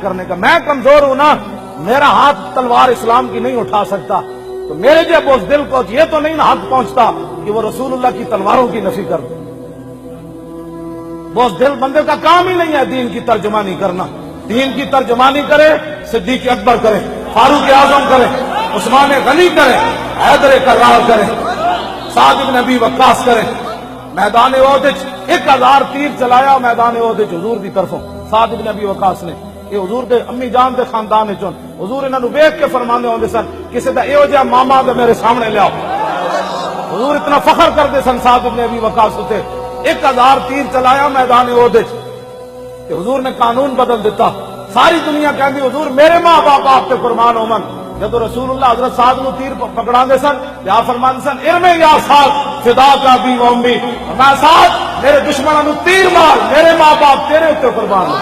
کرنے کا. میں کمزور ہوں نا, میرا ہاتھ تلوار اسلام کی نہیں اٹھا سکتا, تو میرے جب اس دل کو یہ تو نہیں نہ حق پہنچتا کہ وہ رسول اللہ کی تلواروں کی نفی کر دے. وہ اس دل بندے کا کام ہی نہیں ہے دین کی ترجمانی کرنا. دین کی ترجمانی کرے صدیق اکبر کرے, فاروق اعظم کرے, عثمان غنی کرے, حیدر کرار کرے, سعد بن ابی وقاص کرے. میدان احد 1000 تیر چلایا میدان احد حضور کی طرفوں سعد بن ابی وقاص نے. یہ حضور دے امی جان دے خاندان چون حضور انہاں نو ویکھ کے فرماندے ہوندے سن کسے دا ایہو جہا ماما تے میرے سامنے لیاؤ. حضور اتنا فخر کرتے سن سعد بن ابی وقاص تے. 1000 تیر چلایا میدان احد کہ حضور نے قانون بدل دیتا. ساری دنیا کہندی حضور میرے ماں باپ آپ تے قربان ہومن. جب رسول اللہ حضرت سعد نو تیر پکڑا دے سن یا فرماندے سن ارمے یا سعد فدا کا بھی و امی, میں سعد میرے دشمنوں نو تیر مار, میرے ماں باپ تیرے اوتے قربان ہو.